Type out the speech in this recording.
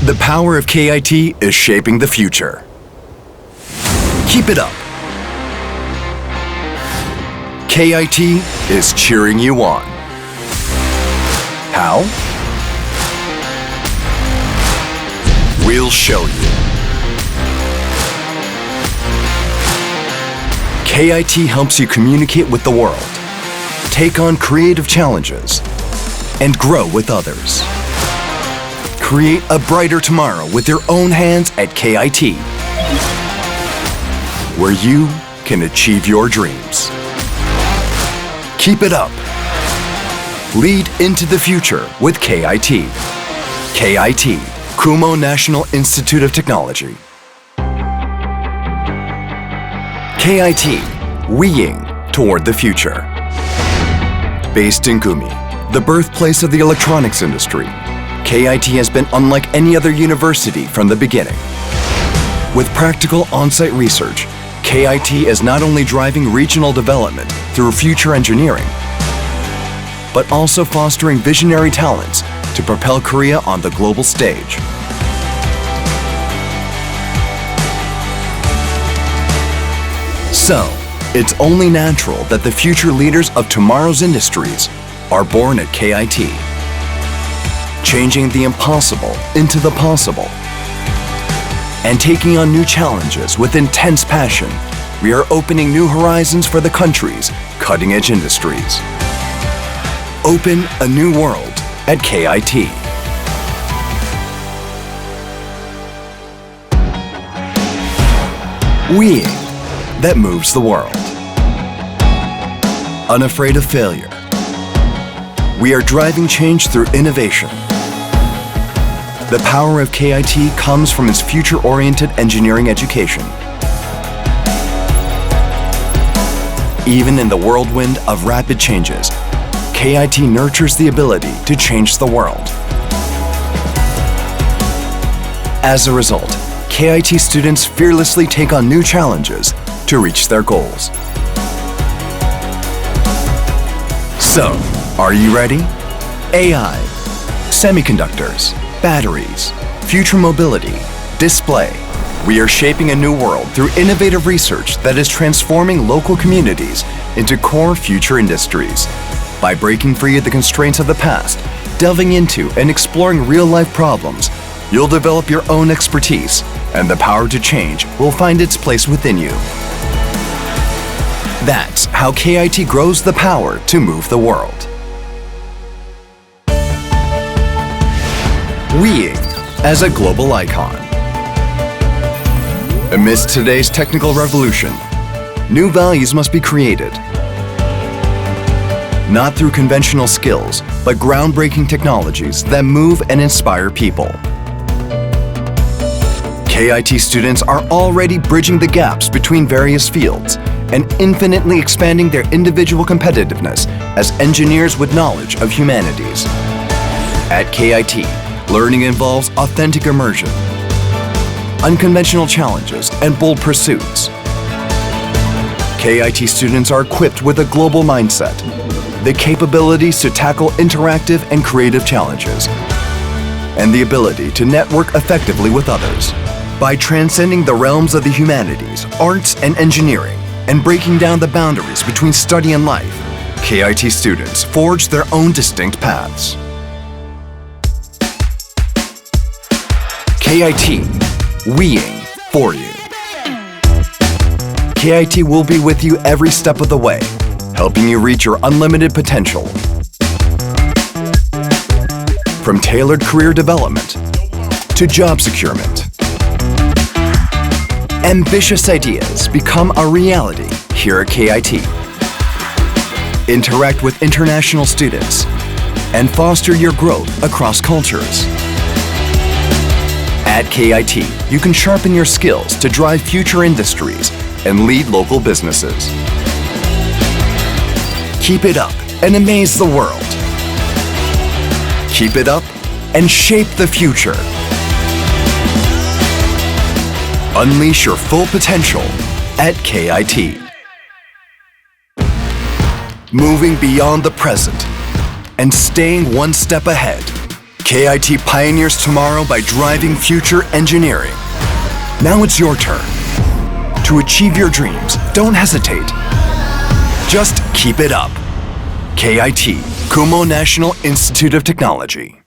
The power of KIT is shaping the future. Keep it up. KIT is cheering you on. How? We'll show you. KIT helps you communicate with the world, take on creative challenges, and grow with others. Create a brighter tomorrow with your own hands at KIT, where you can achieve your dreams. Keep it up. Lead into the future with KIT. KIT, Kumoh National Institute of Technology. KIT, weeing toward the future. Based in Kumoh, the birthplace of the electronics industry, KIT has been unlike any other university from the beginning. With practical on-site research, KIT is not only driving regional development through future engineering, but also fostering visionary talents to propel Korea on the global stage. So, it's only natural that the future leaders of tomorrow's industries are born at KIT. Changing the impossible into the possible. And taking on new challenges with intense passion, we are opening new horizons for the country's cutting-edge industries. Open a new world at KIT. Weeing that moves the world. Unafraid of failure. We are driving change through innovation. The power of KIT comes from its future-oriented engineering education. Even in the whirlwind of rapid changes, KIT nurtures the ability to change the world. As a result, KIT students fearlessly take on new challenges to reach their goals. So, are you ready? AI, semiconductors, batteries, future mobility, display. We are shaping a new world through innovative research that is transforming local communities into core future industries. By breaking free of the constraints of the past, delving into and exploring real-life problems, you'll develop your own expertise, and the power to change will find its place within you. That's how KIT grows the power to move the world. Weeing as a global icon. Amidst today's technical revolution, new values must be created. Not through conventional skills, but groundbreaking technologies that move and inspire people. KIT students are already bridging the gaps between various fields and infinitely expanding their individual competitiveness as engineers with knowledge of humanities. At KIT, learning involves authentic immersion, unconventional challenges, and bold pursuits. KIT students are equipped with a global mindset, the capabilities to tackle interactive and creative challenges, and the ability to network effectively with others. By transcending the realms of the humanities, arts, and engineering, and breaking down the boundaries between study and life, KIT students forge their own distinct paths. KIT, weeing for you. KIT will be with you every step of the way, helping you reach your unlimited potential. From tailored career development to job securement, ambitious ideas become a reality here at KIT. Interact with international students and foster your growth across cultures. At KIT, you can sharpen your skills to drive future industries and lead local businesses. Keep it up and amaze the world. Keep it up and shape the future. Unleash your full potential at KIT. Moving beyond the present and staying one step ahead. KIT pioneers tomorrow by driving future engineering. Now it's your turn. To achieve your dreams, don't hesitate. Just keep it up. KIT, Kumoh National Institute of Technology.